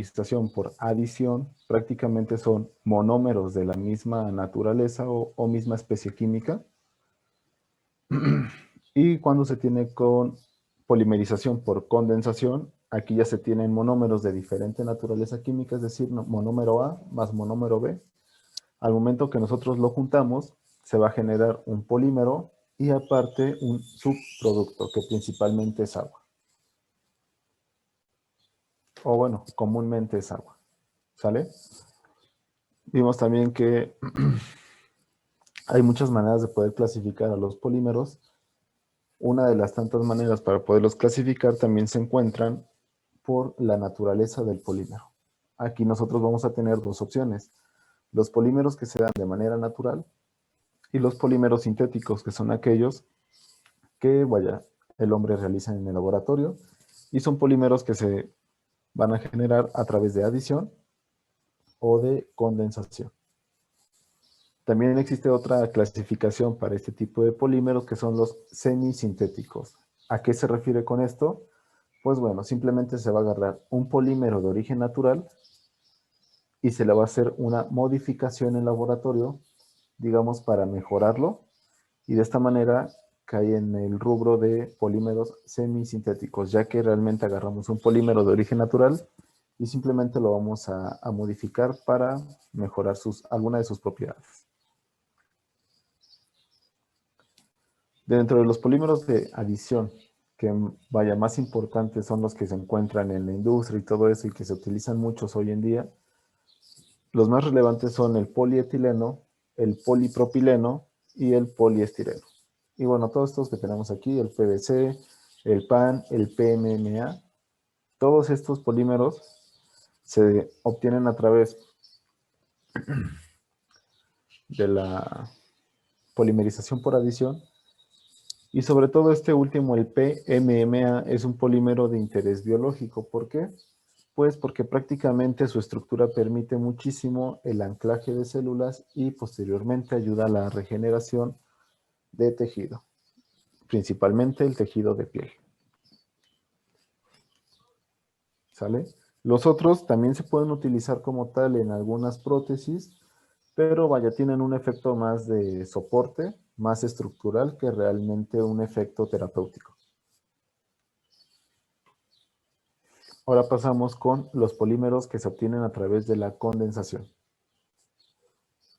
polimerización por adición, prácticamente son monómeros de la misma naturaleza o misma especie química. Y cuando se tiene con polimerización por condensación, aquí ya se tienen monómeros de diferente naturaleza química, es decir, monómero A más monómero B. Al momento que nosotros lo juntamos, se va a generar un polímero y aparte un subproducto, que principalmente es agua. O bueno, comúnmente es agua. ¿Sale? Vimos también que hay muchas maneras de poder clasificar a los polímeros. Una de las tantas maneras para poderlos clasificar también se encuentran por la naturaleza del polímero. Aquí nosotros vamos a tener dos opciones. Los polímeros que se dan de manera natural y los polímeros sintéticos, que son aquellos que, vaya, el hombre realiza en el laboratorio y son polímeros que se van a generar a través de adición o de condensación. También existe otra clasificación para este tipo de polímeros que son los semisintéticos. ¿A qué se refiere con esto? Pues bueno, simplemente se va a agarrar un polímero de origen natural y se le va a hacer una modificación en laboratorio, digamos, para mejorarlo, y de esta manera cae en el rubro de polímeros semisintéticos, ya que realmente agarramos un polímero de origen natural y simplemente lo vamos a modificar para mejorar alguna de sus propiedades. Dentro de los polímeros de adición, que vaya más importantes son los que se encuentran en la industria y todo eso y que se utilizan muchos hoy en día, los más relevantes son el polietileno, el polipropileno y el poliestireno. Y bueno, todos estos que tenemos aquí, el PVC, el PAN, el PMMA, todos estos polímeros se obtienen a través de la polimerización por adición. Y sobre todo este último, el PMMA, es un polímero de interés biológico. ¿Por qué? Pues porque prácticamente su estructura permite muchísimo el anclaje de células y posteriormente ayuda a la regeneración de tejido, principalmente el tejido de piel. ¿Sale? Los otros también se pueden utilizar como tal en algunas prótesis, pero vaya, tienen un efecto más de soporte, más estructural que realmente un efecto terapéutico. Ahora pasamos con los polímeros que se obtienen a través de la condensación.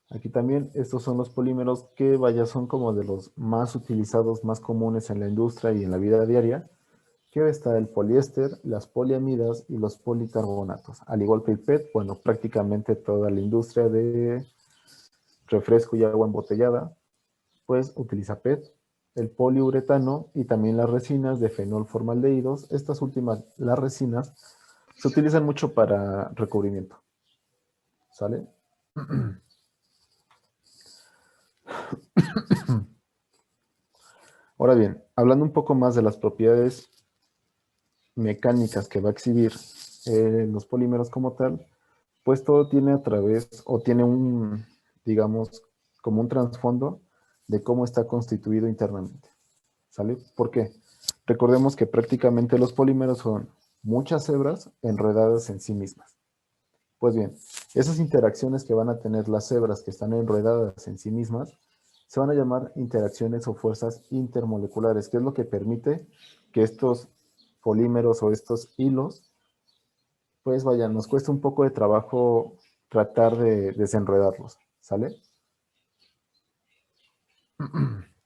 Aquí también estos son los polímeros que, vaya, son como de los más utilizados, más comunes en la industria y en la vida diaria, que está el poliéster, las poliamidas y los policarbonatos. Al igual que el PET, bueno, prácticamente toda la industria de refresco y agua embotellada, pues utiliza PET, el poliuretano y también las resinas de fenolformaldehídos. Estas últimas, las resinas, se utilizan mucho para recubrimiento. ¿Sale? Ahora bien, hablando un poco más de las propiedades mecánicas que va a exhibir los polímeros como tal, pues todo tiene a través, o tiene un, digamos, como un trasfondo de cómo está constituido internamente. ¿Sale? ¿Por qué? Recordemos que prácticamente los polímeros son muchas hebras enredadas en sí mismas. Pues bien, esas interacciones que van a tener las hebras que están enredadas en sí mismas se van a llamar interacciones o fuerzas intermoleculares, que es lo que permite que estos polímeros o estos hilos, pues vaya, nos cuesta un poco de trabajo tratar de desenredarlos, ¿sale?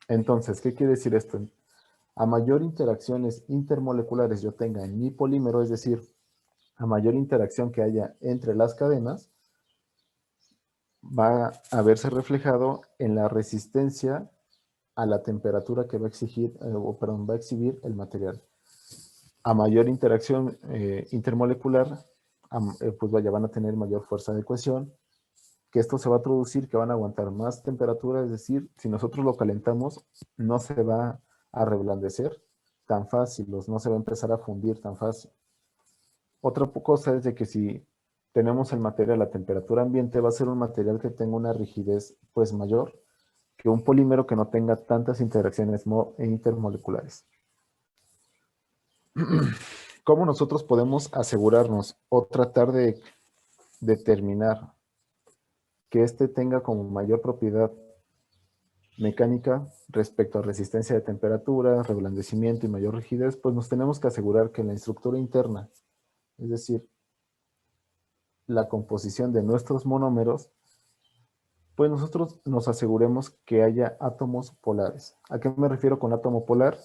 Entonces, ¿qué quiere decir esto? A mayor interacciones intermoleculares yo tenga en mi polímero, es decir, a mayor interacción que haya entre las cadenas, va a verse reflejado en la resistencia a la temperatura que va a exigir, va a exhibir el material. A mayor interacción intermolecular, pues vaya, van a tener mayor fuerza de cohesión, que esto se va a producir que van a aguantar más temperatura, es decir, si nosotros lo calentamos, no se va a reblandecer tan fácil, no se va a empezar a fundir tan fácil. Otra cosa es de que si tenemos el material a temperatura ambiente, va a ser un material que tenga una rigidez pues mayor que un polímero que no tenga tantas interacciones intermoleculares. ¿Cómo nosotros podemos asegurarnos o tratar de determinar que éste tenga como mayor propiedad mecánica respecto a resistencia de temperatura, reblandecimiento y mayor rigidez? Pues nos tenemos que asegurar que la estructura interna, es decir, la composición de nuestros monómeros, pues nosotros nos aseguremos que haya átomos polares. ¿A qué me refiero con átomo polar?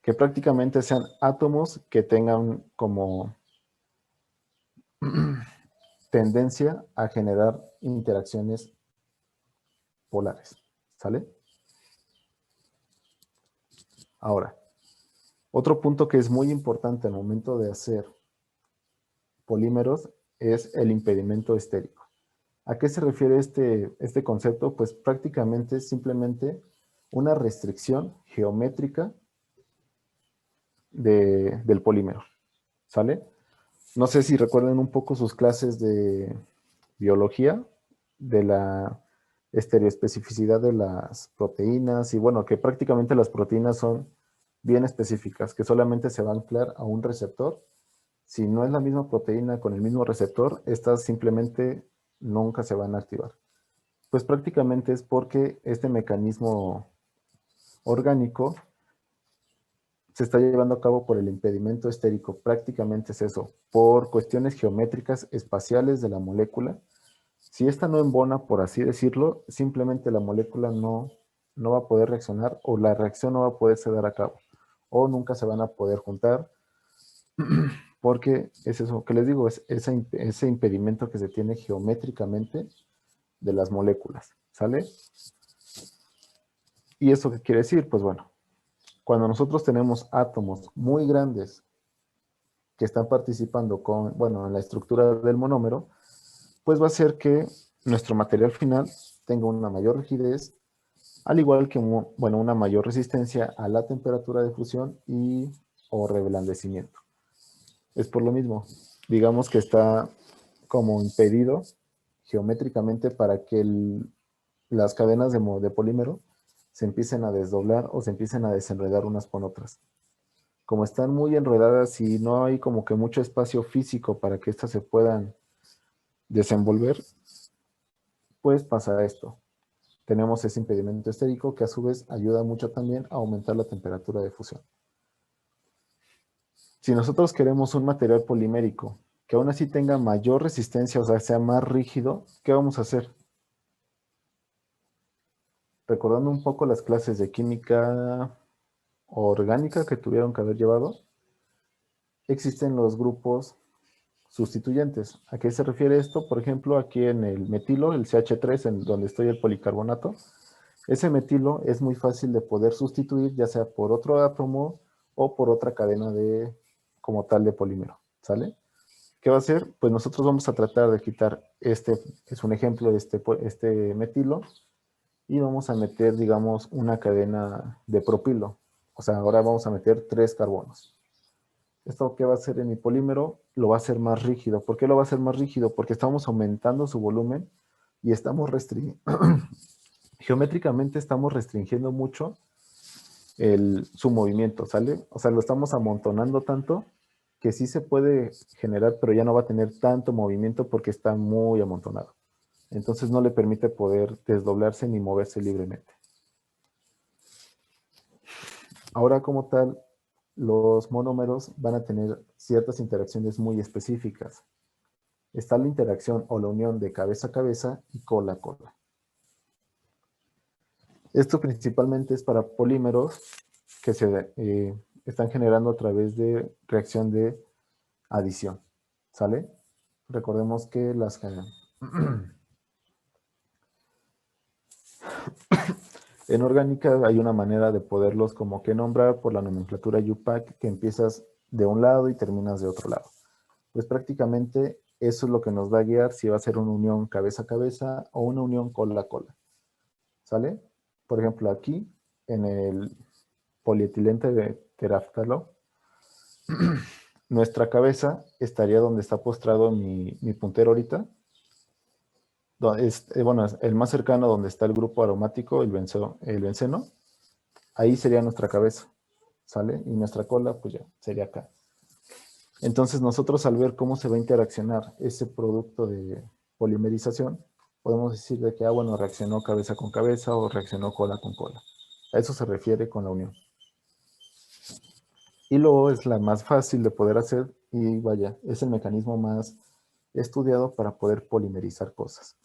Que prácticamente sean átomos que tengan como tendencia a generar interacciones polares. ¿Sale? Ahora, otro punto que es muy importante al momento de hacer polímeros es el impedimento estérico. ¿A qué se refiere este concepto? Pues prácticamente es simplemente una restricción geométrica del polímero. ¿Sale? No sé si recuerden un poco sus clases de biología, de la estereoespecificidad de las proteínas, y bueno, que prácticamente las proteínas son bien específicas, que solamente se va a anclar a un receptor. Si no es la misma proteína con el mismo receptor, estas simplemente nunca se van a activar. Pues prácticamente es porque este mecanismo orgánico se está llevando a cabo por el impedimento estérico. Prácticamente es eso, por cuestiones geométricas espaciales de la molécula. Si esta no embona, por así decirlo, simplemente la molécula no va a poder reaccionar, o la reacción no va a poderse dar a cabo, o nunca se van a poder juntar, porque es eso que les digo, es ese impedimento que se tiene geométricamente de las moléculas, ¿sale? ¿Y eso qué quiere decir? Pues bueno, cuando nosotros tenemos átomos muy grandes que están participando en la estructura del monómero, pues va a hacer que nuestro material final tenga una mayor rigidez, al igual que una mayor resistencia a la temperatura de fusión y o reblandecimiento. Es por lo mismo, digamos que está como impedido geométricamente para que las cadenas de polímero se empiecen a desdoblar o se empiecen a desenredar unas con otras. Como están muy enredadas y no hay como que mucho espacio físico para que éstas se puedan desenvolver, pues pasa esto. Tenemos ese impedimento estérico que a su vez ayuda mucho también a aumentar la temperatura de fusión. Si nosotros queremos un material polimérico que aún así tenga mayor resistencia, o sea más rígido, ¿qué vamos a hacer? Recordando un poco las clases de química orgánica que tuvieron que haber llevado, existen los grupos sustituyentes. ¿A qué se refiere esto? Por ejemplo, aquí en el metilo, el CH3, en donde estoy el policarbonato, ese metilo es muy fácil de poder sustituir, ya sea por otro átomo o por otra cadena como tal de polímero, ¿sale? ¿Qué va a hacer? Pues nosotros vamos a tratar de quitar es un ejemplo, este metilo, y vamos a meter, digamos, una cadena de propilo. O sea, ahora vamos a meter 3 carbonos. ¿Esto qué va a hacer en mi polímero? Lo va a hacer más rígido. ¿Por qué lo va a hacer más rígido? Porque estamos aumentando su volumen y estamos geométricamente estamos restringiendo mucho su movimiento, ¿sale? O sea, lo estamos amontonando tanto que sí se puede generar, pero ya no va a tener tanto movimiento porque está muy amontonado. Entonces no le permite poder desdoblarse ni moverse libremente. Ahora, como tal, los monómeros van a tener ciertas interacciones muy específicas. Está la interacción o la unión de cabeza a cabeza y cola a cola. Esto principalmente es para polímeros que se están generando a través de reacción de adición. ¿Sale? Recordemos que en orgánica hay una manera de poderlos como que nombrar por la nomenclatura UPAC, que empiezas de un lado y terminas de otro lado. Pues prácticamente eso es lo que nos va a guiar si va a ser una unión cabeza a cabeza o una unión cola a cola. ¿Sale? Por ejemplo, aquí en el polietilente de teraftalo, nuestra cabeza estaría donde está postrado mi puntero ahorita. Bueno, es el más cercano donde está el grupo aromático, el benceno. Ahí sería nuestra cabeza, ¿sale? Y nuestra cola, pues ya, sería acá. Entonces nosotros al ver cómo se va a interaccionar ese producto de polimerización, podemos decir de que, bueno, reaccionó cabeza con cabeza o reaccionó cola con cola. A eso se refiere con la unión. Y luego es la más fácil de poder hacer y vaya, es el mecanismo más estudiado para poder polimerizar cosas,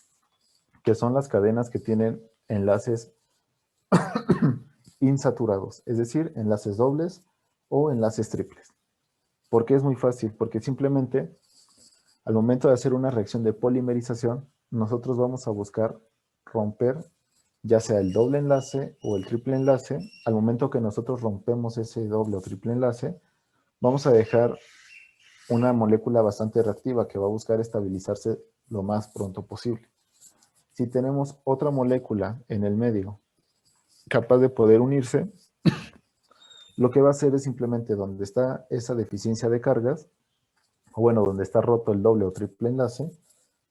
que son las cadenas que tienen enlaces insaturados, es decir, enlaces dobles o enlaces triples. ¿Por qué es muy fácil? Porque simplemente al momento de hacer una reacción de polimerización, nosotros vamos a buscar romper ya sea el doble enlace o el triple enlace. Al momento que nosotros rompemos ese doble o triple enlace, vamos a dejar una molécula bastante reactiva que va a buscar estabilizarse lo más pronto posible. Si tenemos otra molécula en el medio capaz de poder unirse, lo que va a hacer es simplemente donde está esa deficiencia de cargas, o bueno, donde está roto el doble o triple enlace,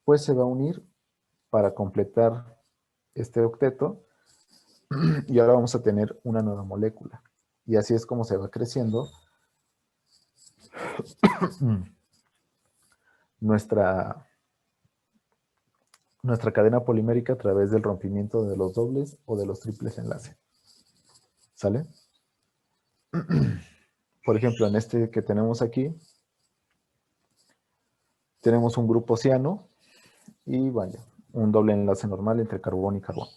pues se va a unir para completar este octeto y ahora vamos a tener una nueva molécula. Y así es como se va creciendo nuestra cadena polimérica a través del rompimiento de los dobles o de los triples enlaces. ¿Sale? Por ejemplo, en este que tenemos aquí, tenemos un grupo ciano y vaya, un doble enlace normal entre carbón y carbón.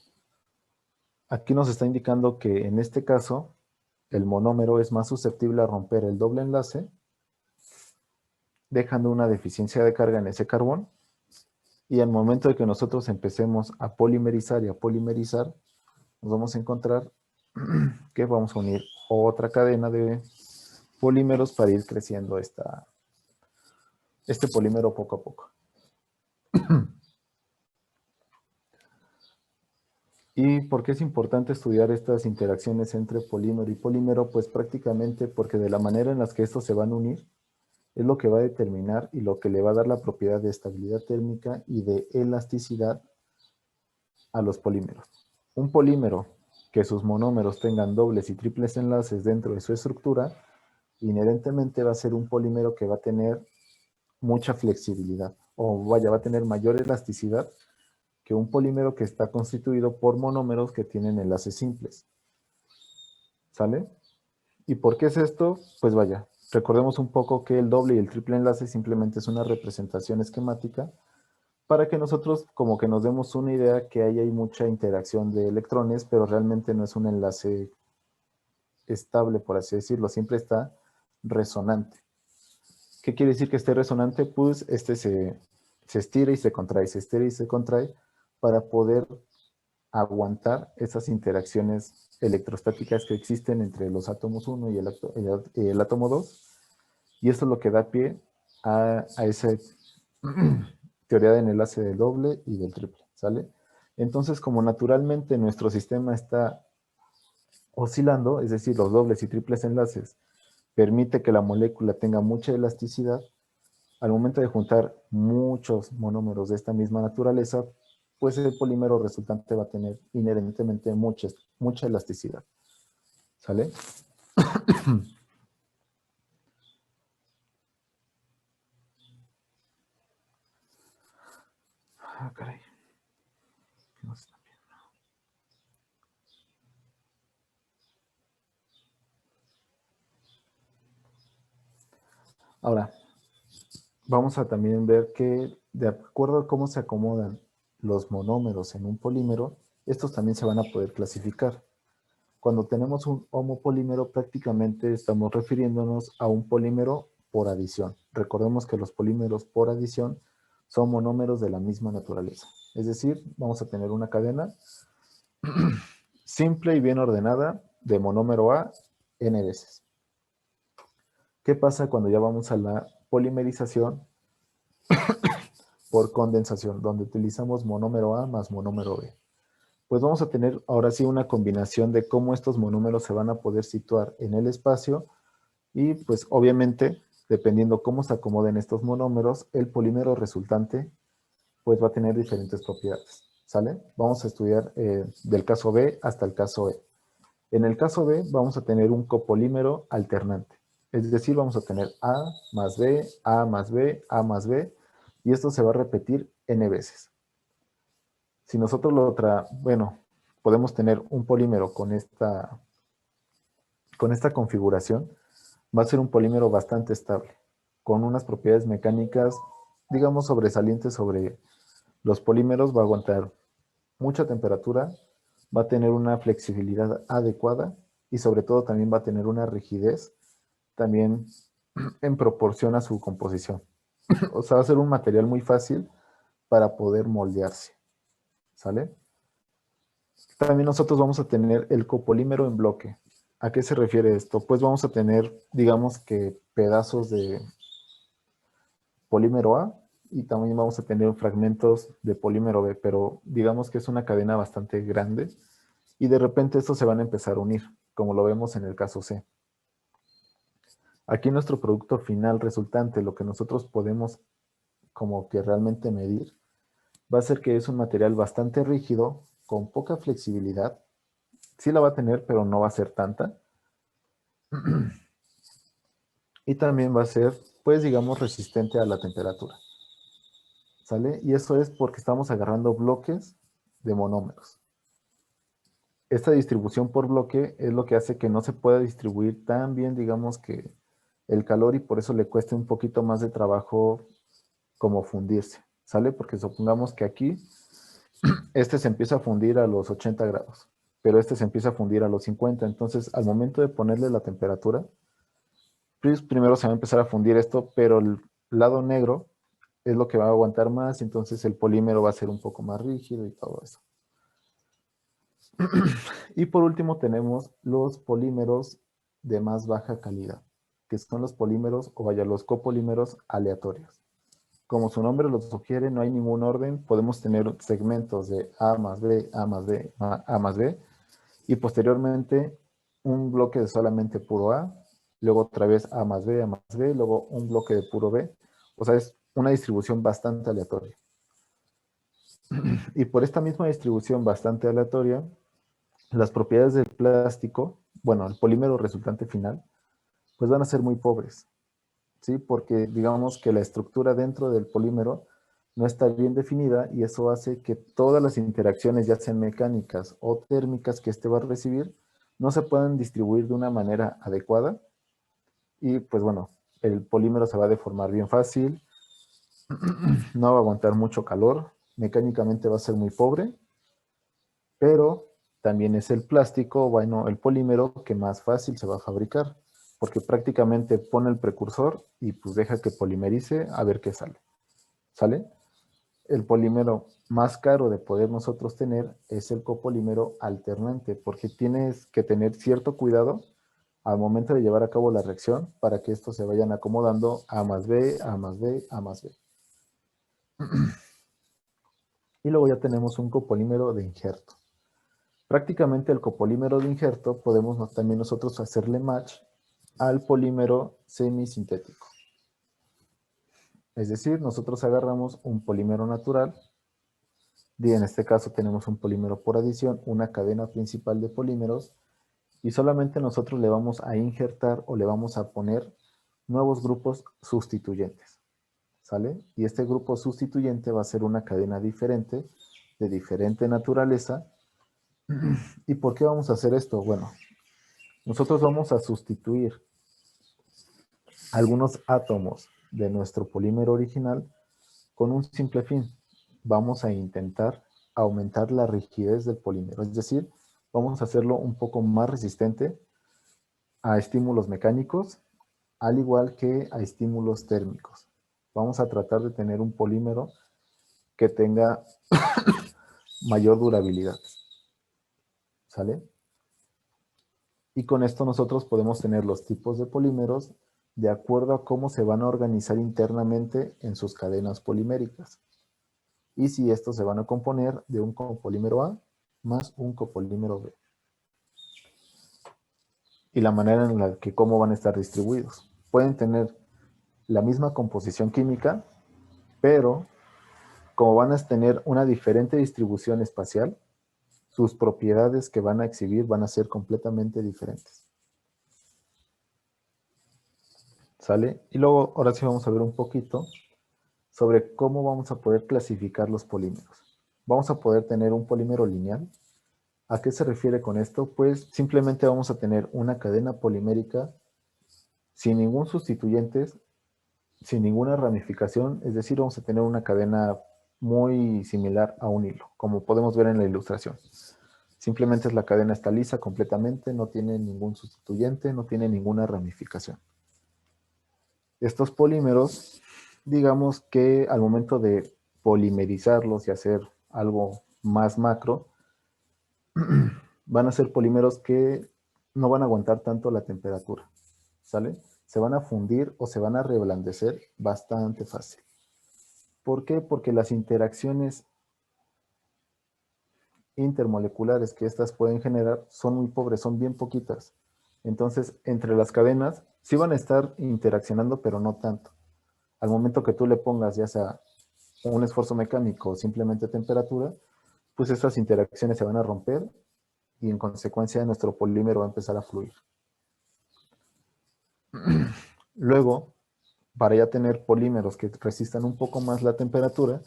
Aquí nos está indicando que en este caso, el monómero es más susceptible a romper el doble enlace, dejando una deficiencia de carga en ese carbón, y al momento de que nosotros empecemos a polimerizar y a polimerizar, nos vamos a encontrar que vamos a unir otra cadena de polímeros para ir creciendo este polímero poco a poco. ¿Y por qué es importante estudiar estas interacciones entre polímero y polímero? Pues prácticamente porque de la manera en la que estos se van a unir es lo que va a determinar y lo que le va a dar la propiedad de estabilidad térmica y de elasticidad a los polímeros. Un polímero que sus monómeros tengan dobles y triples enlaces dentro de su estructura, inherentemente va a ser un polímero que va a tener mucha flexibilidad, o vaya, va a tener mayor elasticidad que un polímero que está constituido por monómeros que tienen enlaces simples. ¿Sale? ¿Y por qué es esto? Pues vaya, recordemos un poco que el doble y el triple enlace simplemente es una representación esquemática para que nosotros como que nos demos una idea que ahí hay mucha interacción de electrones, pero realmente no es un enlace estable, por así decirlo, siempre está resonante. ¿Qué quiere decir que esté resonante? Pues se estira y se contrae, se estira y se contrae para poder aguantar esas interacciones electrostáticas que existen entre los átomos 1 y el átomo 2. Y eso es lo que da pie a esa teoría de enlace del doble y del triple, ¿sale? Entonces, como naturalmente nuestro sistema está oscilando, es decir, los dobles y triples enlaces, permite que la molécula tenga mucha elasticidad. Al momento de juntar muchos monómeros de esta misma naturaleza, pues el polímero resultante va a tener inherentemente mucha elasticidad. ¿Sale? Ah, caray. No está bien. Ahora, vamos a también ver que de acuerdo a cómo se acomodan los monómeros en un polímero, estos también se van a poder clasificar. Cuando tenemos un homopolímero, prácticamente estamos refiriéndonos a un polímero por adición. Recordemos que los polímeros por adición son monómeros de la misma naturaleza. Es decir, vamos a tener una cadena simple y bien ordenada de monómero A n veces. ¿Qué pasa cuando ya vamos a la polimerización por condensación, donde utilizamos monómero A más monómero B? Pues vamos a tener ahora sí una combinación de cómo estos monómeros se van a poder situar en el espacio y pues obviamente, dependiendo cómo se acomoden estos monómeros, el polímero resultante pues va a tener diferentes propiedades. ¿Sale? Vamos a estudiar del caso B hasta el caso E. En el caso B vamos a tener un copolímero alternante. Es decir, vamos a tener A más B, A más B, A más B, y esto se va a repetir n veces. Si nosotros bueno, podemos tener un polímero con esta configuración, va a ser un polímero bastante estable, con unas propiedades mecánicas, digamos, sobresalientes sobre los polímeros. Va a aguantar mucha temperatura, va a tener una flexibilidad adecuada y sobre todo también va a tener una rigidez también en proporción a su composición. O sea, va a ser un material muy fácil para poder moldearse, ¿sale? También nosotros vamos a tener el copolímero en bloque. ¿A qué se refiere esto? Pues vamos a tener, digamos que pedazos de polímero A y también vamos a tener fragmentos de polímero B, pero digamos que es una cadena bastante grande y de repente estos se van a empezar a unir, como lo vemos en el caso C. Aquí nuestro producto final resultante, lo que nosotros podemos como que realmente medir, va a ser que es un material bastante rígido, con poca flexibilidad. Sí la va a tener, pero no va a ser tanta. Y también va a ser, pues digamos, resistente a la temperatura. ¿Sale? Y eso es porque estamos agarrando bloques de monómeros. Esta distribución por bloque es lo que hace que no se pueda distribuir tan bien, digamos, que el calor, y por eso le cueste un poquito más de trabajo como fundirse. ¿Sale? Porque supongamos que aquí este se empieza a fundir a los 80 grados, pero este se empieza a fundir a los 50. Entonces, al momento de ponerle la temperatura, pues primero se va a empezar a fundir esto, pero el lado negro es lo que va a aguantar más, entonces el polímero va a ser un poco más rígido y todo eso. Y por último tenemos los polímeros de más baja calidad, que son los polímeros, o vaya, los copolímeros aleatorios. Como su nombre lo sugiere, no hay ningún orden. Podemos tener segmentos de A más B, A más B, A más B, y posteriormente un bloque de solamente puro A, luego otra vez A más B, luego un bloque de puro B. O sea, es una distribución bastante aleatoria. Y por esta misma distribución bastante aleatoria, las propiedades del plástico, bueno, el polímero resultante final, pues van a ser muy pobres, ¿sí? Porque digamos que la estructura dentro del polímero no está bien definida y eso hace que todas las interacciones, ya sean mecánicas o térmicas que este va a recibir, no se puedan distribuir de una manera adecuada y pues bueno, el polímero se va a deformar bien fácil, no va a aguantar mucho calor, mecánicamente va a ser muy pobre, pero también es el plástico, bueno, el polímero que más fácil se va a fabricar, porque prácticamente pone el precursor y pues deja que polimerice a ver qué sale. ¿Sale? El polímero más caro de poder nosotros tener es el copolímero alternante, porque tienes que tener cierto cuidado al momento de llevar a cabo la reacción para que estos se vayan acomodando A más B, A más B, A más B. Y luego ya tenemos un copolímero de injerto. Prácticamente el copolímero de injerto podemos también nosotros hacerle match al polímero semisintético. Es decir, nosotros agarramos un polímero natural, y en este caso tenemos un polímero por adición, una cadena principal de polímeros, y solamente nosotros le vamos a injertar o le vamos a poner nuevos grupos sustituyentes. ¿Sale? Y este grupo sustituyente va a ser una cadena diferente, de diferente naturaleza. ¿Y por qué vamos a hacer esto? Bueno, nosotros vamos a sustituir algunos átomos de nuestro polímero original con un simple fin. Vamos a intentar aumentar la rigidez del polímero, es decir, vamos a hacerlo un poco más resistente a estímulos mecánicos, al igual que a estímulos térmicos. Vamos a tratar de tener un polímero que tenga mayor durabilidad. ¿Sale? Y con esto nosotros podemos tener los tipos de polímeros de acuerdo a cómo se van a organizar internamente en sus cadenas poliméricas. Y si estos se van a componer de un copolímero A más un copolímero B. Y la manera en la que cómo van a estar distribuidos. Pueden tener la misma composición química, pero como van a tener una diferente distribución espacial, sus propiedades que van a exhibir van a ser completamente diferentes. ¿Sale? Y luego, ahora sí vamos a ver un poquito sobre cómo vamos a poder clasificar los polímeros. Vamos a poder tener un polímero lineal. ¿A qué se refiere con esto? Pues simplemente vamos a tener una cadena polimérica sin ningún sustituyente, sin ninguna ramificación, es decir, vamos a tener una cadena muy similar a un hilo, como podemos ver en la ilustración. Simplemente la cadena está lisa completamente, no tiene ningún sustituyente, no tiene ninguna ramificación. Estos polímeros, digamos que al momento de polimerizarlos y hacer algo más macro, van a ser polímeros que no van a aguantar tanto la temperatura, ¿sale? Se van a fundir o se van a reblandecer bastante fácil. ¿Por qué? Porque las interacciones intermoleculares que estas pueden generar son muy pobres, son bien poquitas. Entonces, entre las cadenas sí van a estar interaccionando, pero no tanto. Al momento que tú le pongas ya sea un esfuerzo mecánico o simplemente temperatura, pues estas interacciones se van a romper y en consecuencia nuestro polímero va a empezar a fluir. Luego, para ya tener polímeros que resistan un poco más la temperatura,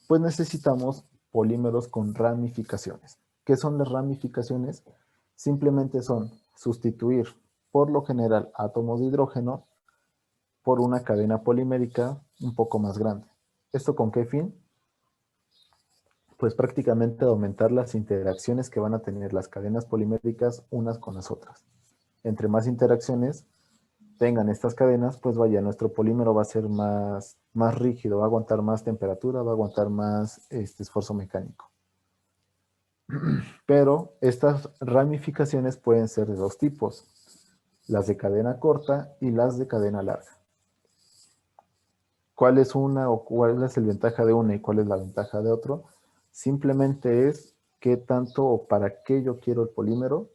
pues necesitamos polímeros con ramificaciones. ¿Qué son las ramificaciones? Simplemente son sustituir, por lo general, átomos de hidrógeno por una cadena polimérica un poco más grande. ¿Esto con qué fin? Pues prácticamente aumentar las interacciones que van a tener las cadenas poliméricas unas con las otras. Entre más interacciones tengan estas cadenas, pues vaya, nuestro polímero va a ser más rígido, va a aguantar más temperatura, va a aguantar más esfuerzo mecánico. Pero estas ramificaciones pueden ser de dos tipos, las de cadena corta y las de cadena larga. ¿Cuál es una o cuál es la ventaja de una y cuál es la ventaja de otro? Simplemente es qué tanto o para qué yo quiero el polímero.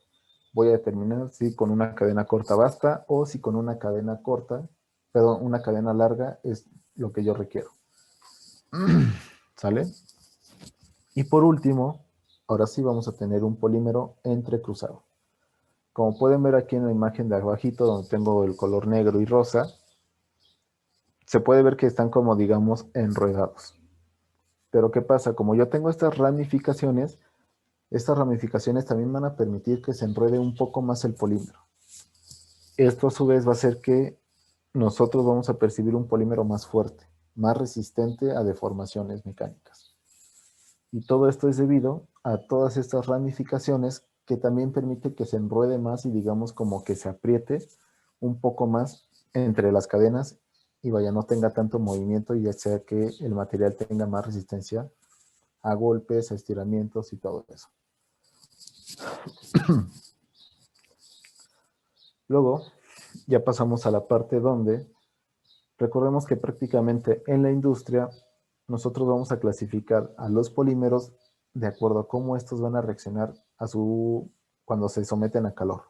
Voy a determinar si con una cadena corta basta o si con una cadena corta, perdón, una cadena larga es lo que yo requiero. ¿Sale? Y por último, ahora sí vamos a tener un polímero entrecruzado. Como pueden ver aquí en la imagen de abajito, donde tengo el color negro y rosa, se puede ver que están como, digamos, enredados. Pero ¿qué pasa? Como yo tengo estas ramificaciones también van a permitir que se enrede un poco más el polímero. Esto a su vez va a hacer que nosotros vamos a percibir un polímero más fuerte, más resistente a deformaciones mecánicas. Y todo esto es debido a todas estas ramificaciones que también permite que se enruede más y digamos como que se apriete un poco más entre las cadenas y vaya, no tenga tanto movimiento y ya sea que el material tenga más resistencia a golpes, a estiramientos y todo eso. Luego, ya pasamos a la parte donde recordemos que prácticamente en la industria nosotros vamos a clasificar a los polímeros de acuerdo a cómo estos van a reaccionar cuando se someten a calor.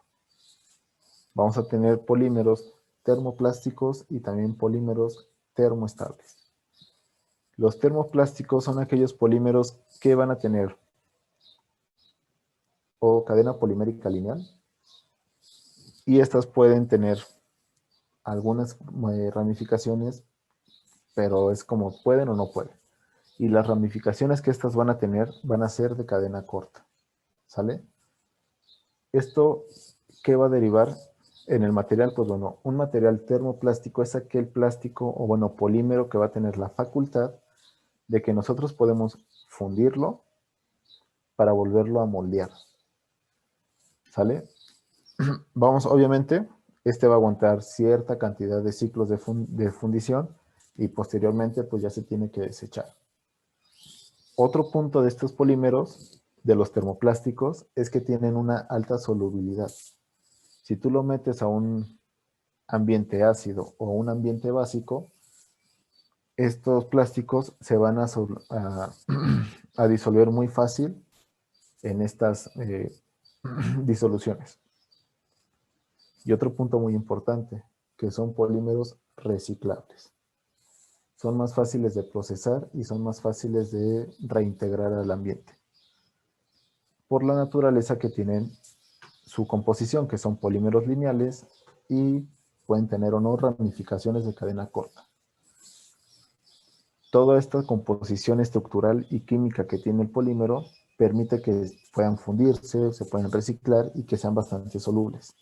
Vamos a tener polímeros termoplásticos y también polímeros termoestables. Los termoplásticos son aquellos polímeros que van a tener o cadena polimérica lineal y estas pueden tener algunas ramificaciones, pero es como pueden o no pueden. Y las ramificaciones que estas van a tener van a ser de cadena corta, ¿sale? ¿Esto qué va a derivar en el material? Pues bueno, un material termoplástico es aquel plástico o bueno, polímero que va a tener la facultad de que nosotros podemos fundirlo para volverlo a moldear, ¿sale? Vamos, obviamente, este va a aguantar cierta cantidad de ciclos de fundición y posteriormente pues ya se tiene que desechar. Otro punto de estos polímeros, de los termoplásticos, es que tienen una alta solubilidad. Si tú lo metes a un ambiente ácido o un ambiente básico, estos plásticos se van a disolver muy fácil en estas disoluciones. Y otro punto muy importante, que son polímeros reciclables. Son más fáciles de procesar y son más fáciles de reintegrar al ambiente. Por la naturaleza que tienen su composición, que son polímeros lineales y pueden tener o no ramificaciones de cadena corta. Toda esta composición estructural y química que tiene el polímero permite que puedan fundirse, se puedan reciclar y que sean bastante solubles.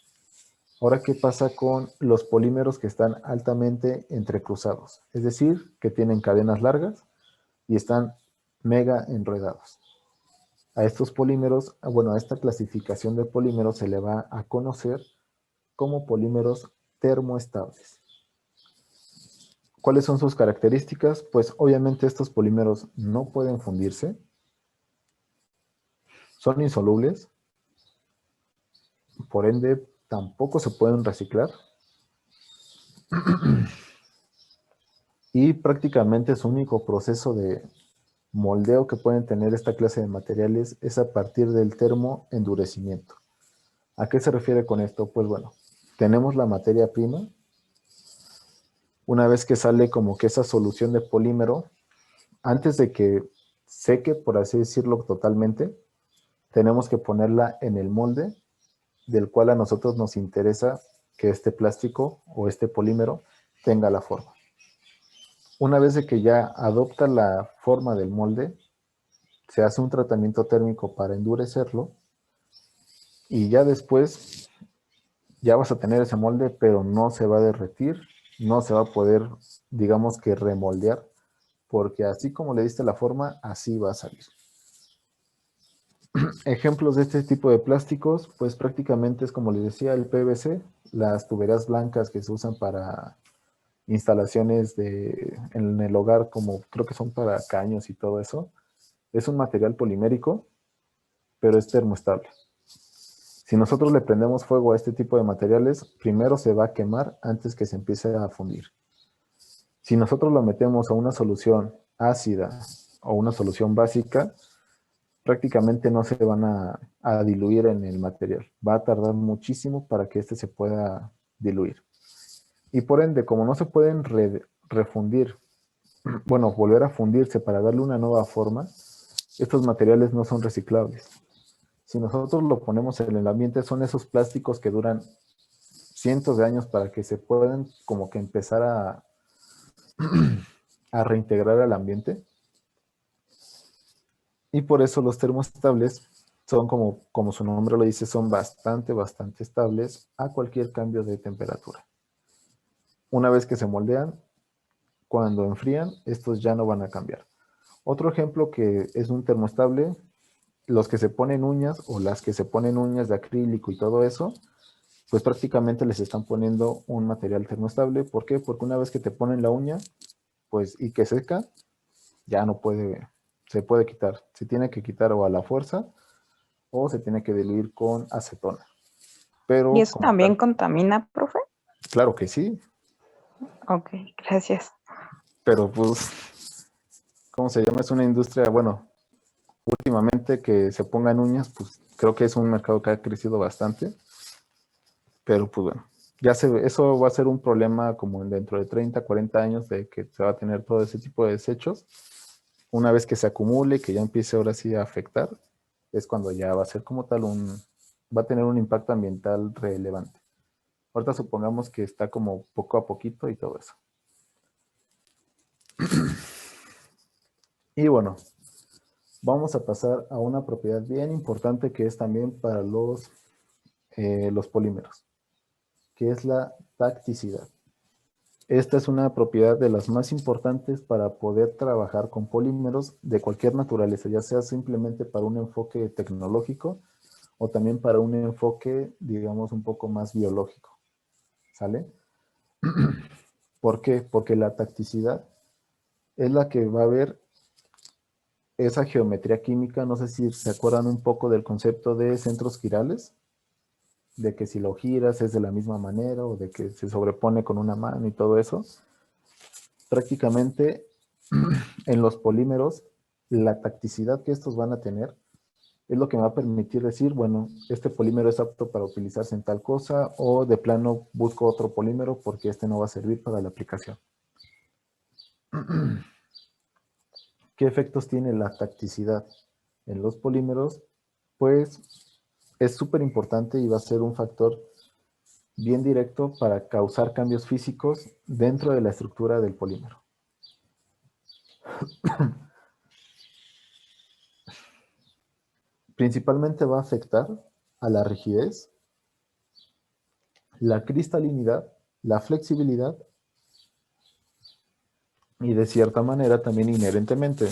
Ahora, ¿qué pasa con los polímeros que están altamente entrecruzados? Es decir, que tienen cadenas largas y están mega enredados. A estos polímeros, bueno, a esta clasificación de polímeros se le va a conocer como polímeros termoestables. ¿Cuáles son sus características? Pues obviamente estos polímeros no pueden fundirse, son insolubles, por ende tampoco se pueden reciclar y prácticamente su único proceso de moldeo que pueden tener esta clase de materiales es a partir del termoendurecimiento. ¿A qué se refiere con esto? Pues bueno, tenemos la materia prima. Una vez que sale como que esa solución de polímero, antes de que seque, por así decirlo, totalmente, tenemos que ponerla en el molde del cual a nosotros nos interesa que este plástico o este polímero tenga la forma. Una vez de que ya adopta la forma del molde, se hace un tratamiento térmico para endurecerlo y ya después ya vas a tener ese molde, pero no se va a derretir, no se va a poder, digamos que remoldear, porque así como le diste la forma, así va a salir. Ejemplos de este tipo de plásticos, pues prácticamente es como les decía, el PVC, las tuberías blancas que se usan para instalaciones en el hogar, como creo que son para caños y todo eso, es un material polimérico, pero es termoestable. Si nosotros le prendemos fuego a este tipo de materiales, primero se va a quemar antes que se empiece a fundir. Si nosotros lo metemos a una solución ácida o una solución básica, prácticamente no se van a diluir en el material. Va a tardar muchísimo para que este se pueda diluir. Y por ende, como no se pueden refundir, bueno, volver a fundirse para darle una nueva forma, estos materiales no son reciclables. Si nosotros lo ponemos en el ambiente, son esos plásticos que duran cientos de años para que se puedan como que empezar a reintegrar al ambiente. Y por eso los termoestables son como su nombre lo dice, son bastante estables a cualquier cambio de temperatura. Una vez que se moldean, cuando enfrían, estos ya no van a cambiar. Otro ejemplo que es un termoestable, los que se ponen uñas o las que se ponen uñas de acrílico y todo eso, pues prácticamente les están poniendo un material termoestable. ¿Por qué? Porque una vez que te ponen la uña, pues y que seca, ya no puede, se puede quitar. Se tiene que quitar o a la fuerza o se tiene que diluir con acetona. ¿Y Pero eso como también tal, contamina, profe? claro que sí, Ok, gracias. pero pues, ¿cómo se llama? Es una industria, bueno, últimamente que se pongan uñas, pues creo que es un mercado que ha crecido bastante, pero pues bueno, eso va a ser un problema como dentro de 30, 40 años de que se va a tener todo ese tipo de desechos. Una vez que se acumule, que ya empiece ahora sí a afectar, es cuando ya va a ser como tal va a tener un impacto ambiental relevante. Ahorita supongamos que está como poco a poquito y todo eso. Y bueno, vamos a pasar a una propiedad bien importante que es también para los polímeros, que es la tacticidad. Esta es una propiedad de las más importantes para poder trabajar con polímeros de cualquier naturaleza, ya sea simplemente para un enfoque tecnológico o también para un enfoque, digamos, un poco más biológico. ¿Sale? ¿Por qué? Porque la tacticidad es la que va a ver esa geometría química. No sé si se acuerdan un poco del concepto de centros girales, de que si lo giras es de la misma manera o de que se sobrepone con una mano y todo eso. Prácticamente en los polímeros, la tacticidad que estos van a tener es lo que me va a permitir decir, bueno, este polímero es apto para utilizarse en tal cosa o de plano busco otro polímero porque este no va a servir para la aplicación. ¿Qué efectos tiene la tacticidad en los polímeros? Pues es súper importante y va a ser un factor bien directo para causar cambios físicos dentro de la estructura del polímero. Principalmente va a afectar a la rigidez, la cristalinidad, la flexibilidad y de cierta manera también inherentemente,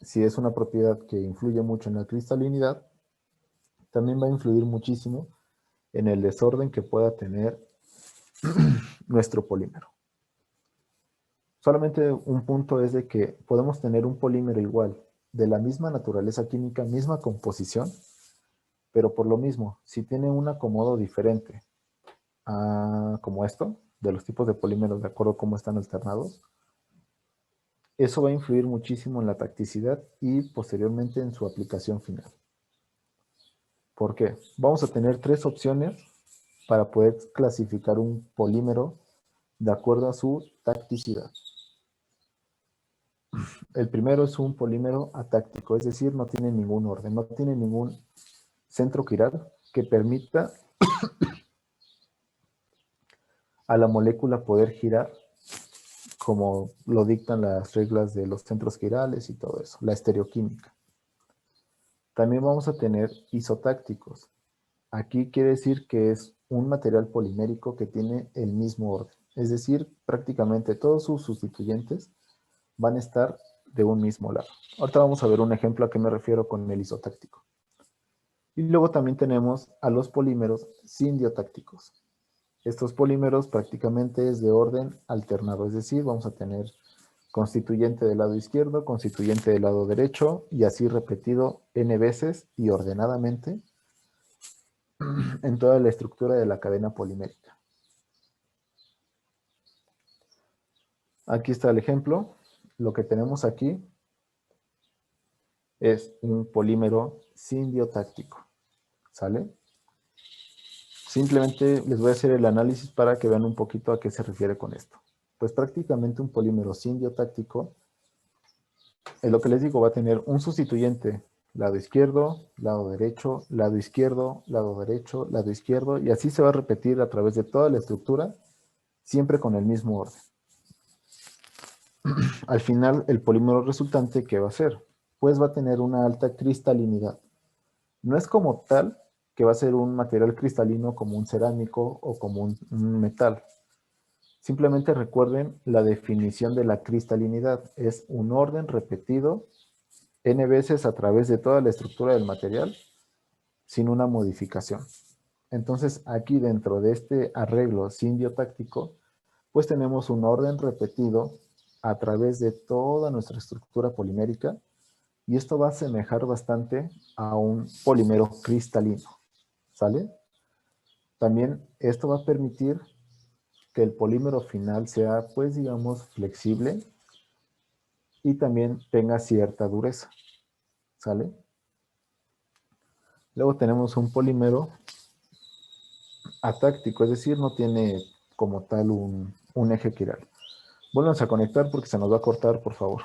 si es una propiedad que influye mucho en la cristalinidad, también va a influir muchísimo en el desorden que pueda tener nuestro polímero. Solamente un punto es de que podemos tener un polímero igual, de la misma naturaleza química, misma composición, pero por lo mismo, si tiene un acomodo diferente, como esto, de los tipos de polímeros de acuerdo a cómo están alternados, eso va a influir muchísimo en la tacticidad y posteriormente en su aplicación final. ¿Por qué? Vamos a tener tres opciones para poder clasificar un polímero de acuerdo a su tacticidad. El primero es un polímero atáctico, es decir, no tiene ningún orden, no tiene ningún centro quiral que permita a la molécula poder girar como lo dictan las reglas de los centros quirales y todo eso, la estereoquímica. También vamos a tener isotácticos. Aquí quiere decir que es un material polimérico que tiene el mismo orden. Es decir, prácticamente todos sus sustituyentes van a estar de un mismo lado. Ahorita vamos a ver un ejemplo a qué me refiero con el isotáctico. Y luego también tenemos a los polímeros sindiotácticos. Estos polímeros prácticamente es de orden alternado, es decir, vamos a tener constituyente del lado izquierdo, constituyente del lado derecho, y así repetido n veces y ordenadamente en toda la estructura de la cadena polimérica. Aquí está el ejemplo. Lo que tenemos aquí es un polímero sindiotáctico. ¿Sale? Simplemente les voy a hacer el análisis para que vean un poquito a qué se refiere con esto. Pues prácticamente un polímero sindiotáctico, es lo que les digo, va a tener un sustituyente, lado izquierdo, lado derecho, lado izquierdo, lado derecho, lado izquierdo, y así se va a repetir a través de toda la estructura, siempre con el mismo orden. Al final, el polímero resultante, ¿qué va a hacer? Pues va a tener una alta cristalinidad. No es como tal que va a ser un material cristalino como un cerámico o como un metal. Simplemente recuerden la definición de la cristalinidad. Es un orden repetido n veces a través de toda la estructura del material sin una modificación. Entonces, aquí dentro de este arreglo sindiotáctico, pues tenemos un orden repetido a través de toda nuestra estructura polimérica y esto va a asemejar bastante a un polímero cristalino. ¿Sale? También esto va a permitir que el polímero final sea, pues digamos, flexible y también tenga cierta dureza. ¿Sale? Luego tenemos un polímero atáctico, es decir, no tiene como tal un eje quiral. Vuélvanse a conectar porque se nos va a cortar, por favor.